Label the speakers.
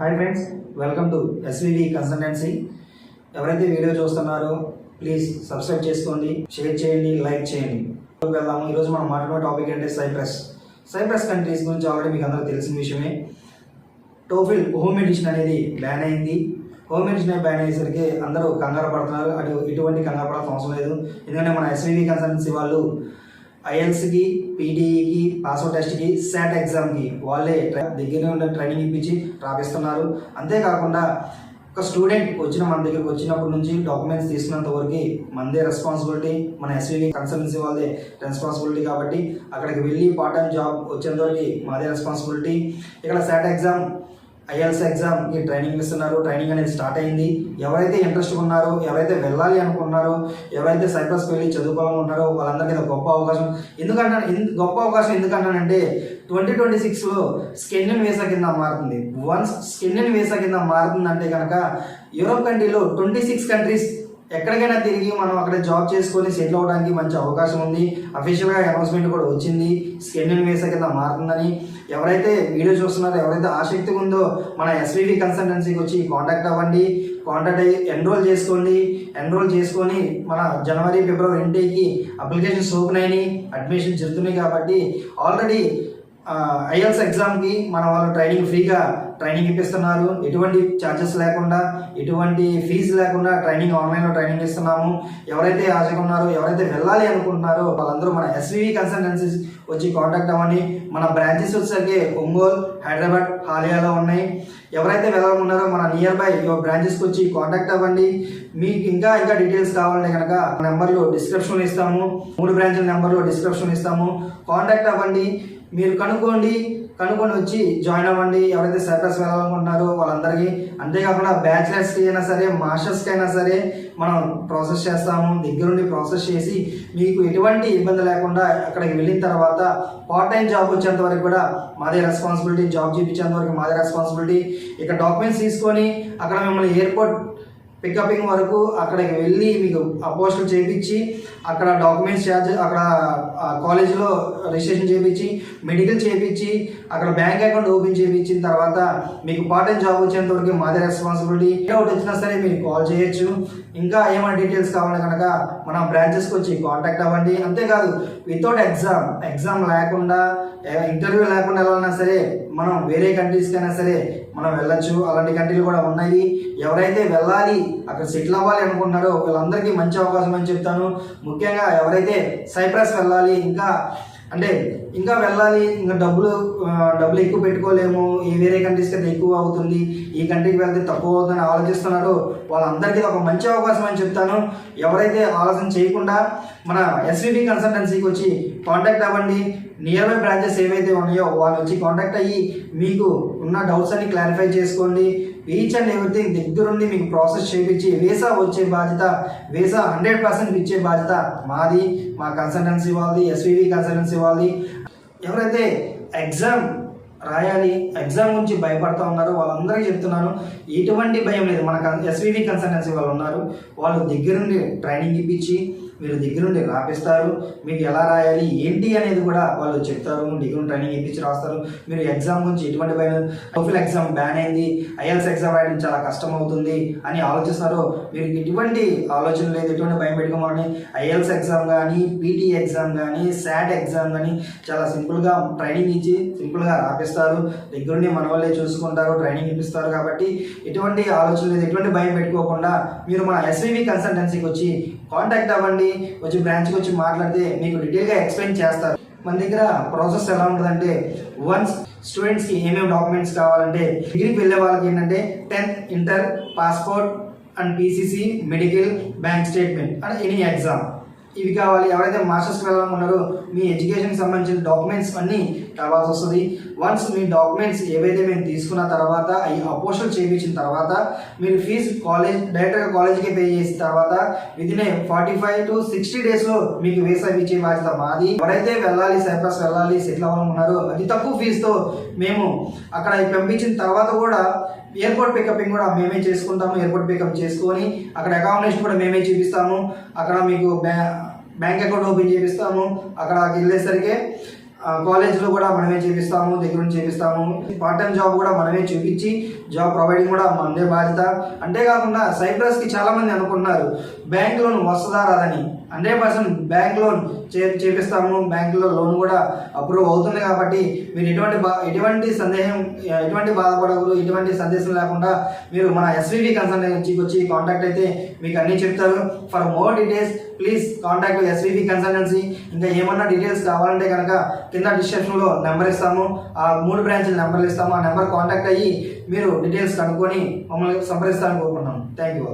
Speaker 1: Hi friends, welcome to SVV consultancy. ఎవరైతే video చూస్తున్నారో please subscribe చేసుకోండి, షేర్ చేయండి, లైక్ చేయండి. వెళ్దాము. ఈరోజు మనం మాట్లాడే టాపిక్ అంటే సైప్రస్ కంట్రీస్ గురించి ఆల్రెడీ మీకు అందరూ తెలిసిన విషయమే. టోఫిల్ హోమ్ ఎడిషన్ అనేది బ్యాన్ అయింది. హోమ్ ఎడిషన్ బ్యాన్ అయ్యేసరికి అందరూ కంగారు పడుతున్నారు. ఎటువంటి కంగారు పడాల్సిన అవసరం లేదు. ఎందుకంటే మన ఎస్వివి కన్సల్టెన్సీ వాళ్ళు ఐఎల్స్కి, పీటీఈకి, పాస్వర్డ్ టెస్ట్కి, శాట్ ఎగ్జామ్కి వాళ్ళే దగ్గర ఉండే ట్రైనింగ్ ఇప్పించి రాపిస్తున్నారు. అంతేకాకుండా ఒక స్టూడెంట్ మన దగ్గరికి వచ్చినప్పటి నుంచి డాక్యుమెంట్స్ తీసుకున్నంత వరకు మనదే రెస్పాన్సిబిలిటీ, మన ఎస్వివి కన్సల్టెన్సీ వాళ్ళదే రెస్పాన్సిబిలిటీ. కాబట్టి అక్కడికి వెళ్ళి పార్ట్ టైం జాబ్ వచ్చేంత వరకు మాదే రెస్పాన్సిబిలిటీ. ఇక్కడ శాట్ ఎగ్జామ్, ఐఎల్స్ ఎగ్జామ్కి ట్రైనింగ్ ఇస్తున్నారు. ట్రైనింగ్ అనేది స్టార్ట్ అయింది. ఎవరైతే ఇంట్రెస్ట్ ఉన్నారో, ఎవరైతే వెళ్ళాలి అనుకున్నారో, ఎవరైతే సైప్రస్కి వెళ్ళి చదువుకోవాలనుకున్నారో వాళ్ళందరికీ గొప్ప అవకాశం. గొప్ప అవకాశం ఎందుకంటానంటే 2026లో స్కెన్యన్ వీసా కింద మారుతుంది. వన్స్ స్కెన్యన్ వీసా కింద మారుతుందంటే కనుక యూరోప్ కంట్రీలో 26 కంట్రీస్ ఎక్కడికైనా తిరిగి మనం అక్కడ జాబ్ చేసుకొని సెటిల్ అవ్వడానికి మంచి అవకాశం ఉంది. అఫీషియల్గా అనౌన్స్మెంట్ కూడా వచ్చింది, స్కెన్యన్ వీసా కింద మారుతుందని. ఎవరైతే వీడియో చూస్తున్నారో, ఎవరైతే ఆసక్తి ఉందో మన ఎస్వివి కన్సల్టెన్సీకి వచ్చి కాంటాక్ట్ అవ్వండి. కాంటాక్ట్ అయ్యి ఎన్రోల్ చేసుకొని మన జనవరి, ఫిబ్రవరి ఇంటేకి అప్లికేషన్స్ ఓపెన్ అయినాయి, అడ్మిషన్ జరుగుతున్నాయి. కాబట్టి ఆల్రెడీ ఐఎల్స్ ఎగ్జామ్కి మన వాళ్ళు ఫ్రీగా ట్రైనింగ్ ఇప్పిస్తున్నారు. ఎటువంటి ఛార్జెస్ లేకుండా, ఎటువంటి ఫీజు లేకుండా ఆన్లైన్లో ట్రైనింగ్ ఇస్తున్నాము. ఎవరైతే ఆశగా ఉన్నారో, ఎవరైతే వెళ్ళాలి అనుకుంటున్నారో వాళ్ళందరూ మన ఎస్వివి కన్సల్టెన్సీస్ వచ్చి కాంటాక్ట్ అవ్వండి. మన బ్రాంచెస్ వచ్చేసరికి ఒంగోలు, హైదరాబాద్, హాలియాలో ఉన్నాయి. ఎవరైతే వెళ్ళాలనుకున్నారో మన నియర్ బై బ్రాంచెస్కి వచ్చి కాంటాక్ట్ అవ్వండి. మీకు ఇంకా డీటెయిల్స్ కావాలంటే కనుక నెంబర్లు డిస్క్రిప్షన్లో ఇస్తాము. 3 బ్రాంచ్ల నెంబర్లు డిస్క్రిప్షన్లో ఇస్తాము. కాంటాక్ట్ అవ్వండి. మీరు కనుక్కొని వచ్చి జాయిన్ అవ్వండి. ఎవరైతే సైప్రస్ వెళ్ళాలనుకుంటున్నారో వాళ్ళందరికీ. అంతేకాకుండా బ్యాచిలర్స్కి అయినా సరే, మాస్టర్స్కి అయినా సరే మనం ప్రాసెస్ చేస్తాము. దగ్గరుండి ప్రాసెస్ చేసి మీకు ఎటువంటి ఇబ్బంది లేకుండా అక్కడికి వెళ్ళిన తర్వాత పార్ట్ టైం జాబ్ వచ్చేంత వరకు కూడా మాదే రెస్పాన్సిబిలిటీ. జాబ్ చూపించేంత వరకు మాదే రెస్పాన్సిబిలిటీ. ఇక డాక్యుమెంట్స్ తీసుకొని అక్కడ మిమ్మల్ని ఎయిర్పోర్ట్ పికపింగ్ వరకు అక్కడికి వెళ్ళి మీకు అపోస్టులు చేయించి, అక్కడ డాక్యుమెంట్స్ ఛార్జ్, అక్కడ కాలేజీలో రిజిస్ట్రేషన్ చేయించి, మెడికల్ చేయించి, అక్కడ బ్యాంక్ అకౌంట్ ఓపెన్ చేయించిన తర్వాత మీకు పార్ట్ టైం జాబ్ వచ్చేంత వరకు మాదే రెస్పాన్సిబిలిటీ. డౌట్ వచ్చినా సరే మీరు కాల్ చేయొచ్చు. ఇంకా ఏమైనా డీటెయిల్స్ కావాలంటే కనుక మన బ్రాంచెస్కి వచ్చి కాంటాక్ట్ అవ్వండి. అంతేకాదు వితౌట్ ఎగ్జామ్ లేకుండా, ఇంటర్వ్యూ లేకుండా వెళ్ళాలన్నా సరే మనం వేరే కంట్రీస్కైనా సరే మనం వెళ్ళొచ్చు. అలాంటి కంట్రీలు కూడా ఉన్నాయి. ఎవరైతే వెళ్ళాలి, అక్కడ సెటిల్ అవ్వాలి అనుకుంటున్నారో వాళ్ళందరికీ మంచి అవకాశం అని చెప్తాను. ముఖ్యంగా ఎవరైతే సైప్రస్ వెళ్ళాలి, ఇంకా వెళ్ళాలి, ఇంకా డబ్బులు ఎక్కువ పెట్టుకోలేము, ఈ వేరే కంట్రీస్కి అయితే ఎక్కువ అవుతుంది, ఈ కంట్రీకి వెళ్తే తక్కువ అవుతుందని ఆలోచిస్తున్నారో వాళ్ళందరికీ ఒక మంచి అవకాశం అని చెప్తాను. ఎవరైతే ఆలోచన చేయకుండా మన ఎస్వివి కన్సల్టెన్సీకి వచ్చి కాంటాక్ట్ అవ్వండి. నియర్ బై బ్రాంచెస్ ఏవైతే ఉన్నాయో వాళ్ళు వచ్చి కాంటాక్ట్ అయ్యి మీకు ఉన్న డౌట్స్ అన్ని క్లారిఫై చేసుకోండి. ఈచ్ అండ్ ఎవ్రీథింగ్ దగ్గరుండి మీకు ప్రాసెస్ చేయించి వీసా వచ్చే బాధ్యత, వీసా 100% ఇచ్చే బాధ్యత మాది, మా కన్సల్టెన్సీ వాళ్ళది, ఎస్వివి కన్సల్టెన్సీ వాళ్ళది. ఎవరైతే ఎగ్జామ్ రాయాలి, ఎగ్జామ్ గురించి భయపడుతూ ఉన్నారో వాళ్ళందరికీ చెప్తున్నాను, ఎటువంటి భయం లేదు. మన ఎస్వివి కన్సల్టెన్సీ వాళ్ళు ఉన్నారు. వాళ్ళు దగ్గరుండి ట్రైనింగ్ ఇప్పించి మీరు దగ్గరుండి రాపిస్తారు. మీకు ఎలా రాయాలి ఏంటి అనేది కూడా వాళ్ళు చెప్తారు. దగ్గర ట్రైనింగ్ ఇప్పించి రాస్తారు. మీరు ఎగ్జామ్ గురించి ఎటువంటి భయం, టోఫిల్ ఎగ్జామ్ బ్యాన్ అయింది, ఐఎల్స్ ఎగ్జామ్ రాయడం చాలా కష్టం అవుతుంది అని ఆలోచిస్తారు. మీరు ఎటువంటి ఆలోచన లేదు, ఎటువంటి భయం పెట్టుకోమని. ఐఎల్స్ ఎగ్జామ్ కానీ, పీటీ ఎగ్జామ్ కానీ, శాట్ ఎగ్జామ్ కానీ చాలా సింపుల్గా ట్రైనింగ్ ఇచ్చి సింపుల్గా రాపిస్తారు. దగ్గరుండి మన వాళ్ళే చూసుకుంటారు, ట్రైనింగ్ ఇప్పిస్తారు. కాబట్టి ఎటువంటి ఆలోచన లేదు, ఎటువంటి భయం పెట్టుకోకుండా మీరు మన ఎస్వివి కన్సల్టెన్సీకి వచ్చి కాంటాక్ట్ అవ్వండి. వచ్చి బ్రాంచ్కి వచ్చి మాట్లాడితే మీకు డీటెయిల్గా ఎక్స్ప్లెయిన్ చేస్తారు. మన దగ్గర ప్రాసెస్ ఎలా ఉంటుందంటే, వన్స్ స్టూడెంట్స్కి ఏమేమి డాక్యుమెంట్స్ కావాలంటే, డిగ్రీకి వెళ్ళే వాళ్ళకి ఏంటంటే 10th, inter, passport and PCC, medical, bank statement and any exam ఇవి కావాలి. ఎవరైతే మాస్టర్స్కి వెళ్ళాలనుకున్నారో మీ ఎడ్యుకేషన్కి సంబంధించిన డాక్యుమెంట్స్ అన్నీ కావాల్సి వస్తుంది. వన్స్ మీ డాక్యుమెంట్స్ ఏవైతే మేము తీసుకున్న తర్వాత అవి అపోస్టులు చేయించిన తర్వాత మీరు ఫీజు డైరెక్ట్గా కాలేజీకి పే చేసిన తర్వాత విదిన్ 45 to 60 డేస్లో మీకు వీసా ఇచ్చే బాధ్యత మాది. ఎవరైతే సైప్రస్ వెళ్ళాలి, సెటిల్ అవ్వాలనుకున్నారో అతి తక్కువ ఫీజుతో మేము అక్కడ పంపించిన తర్వాత కూడా ఎయిర్పోర్ట్ పికపింగ్ కూడా మేమే చేసుకుంటాము. ఎయిర్పోర్ట్ పికప్ చేసుకొని అక్కడ అకామిడేషన్ కూడా మేమే చూపిస్తాము. అక్కడ మీకు బ్యాంక్ అకౌంట్ ఓపెన్ చేపిస్తాము. అక్కడికి వెళ్ళేసరికి కాలేజ్లో కూడా మనమే చేపిస్తాము, దగ్గర నుంచి చేపిస్తాము. పార్ట్ టైం జాబ్ కూడా మనమే చూపించి జాబ్ ప్రొవైడింగ్ కూడా మనదే బాధ్యత. అంతేకాకుండా సైప్రస్కి చాలామంది అనుకుంటున్నారు బ్యాంక్ లోన్ వస్తుందా రాదని. 100% బ్యాంక్ లోన్ చేపిస్తాము. బ్యాంకులో లోన్ కూడా అప్రూవ్ అవుతుంది. కాబట్టి మీరు ఎటువంటి సందేహం, ఎటువంటి బాధపడకూడదు. ఎటువంటి సందేశం లేకుండా మీరు మన ఎస్వివి కన్సల్టెన్సీకి వచ్చి కాంటాక్ట్ అయితే మీకు అన్నీ చెప్తారు. For more details please contact SVV consultancy. ఇంకా ఏమన్నా డీటెయిల్స్ కావాలంటే కనుక కింద డిస్క్రిప్షన్లో నెంబర్ ఇస్తాము. ఆ 3 బ్రాంచ్ల నెంబర్లు ఇస్తాము. ఆ నెంబర్ కాంటాక్ట్ అయ్యి మీరు డీటెయిల్స్ కనుక్కొని మమ్మల్ని సంప్రదిస్తారని కోరుకుంటున్నాం. Thank you.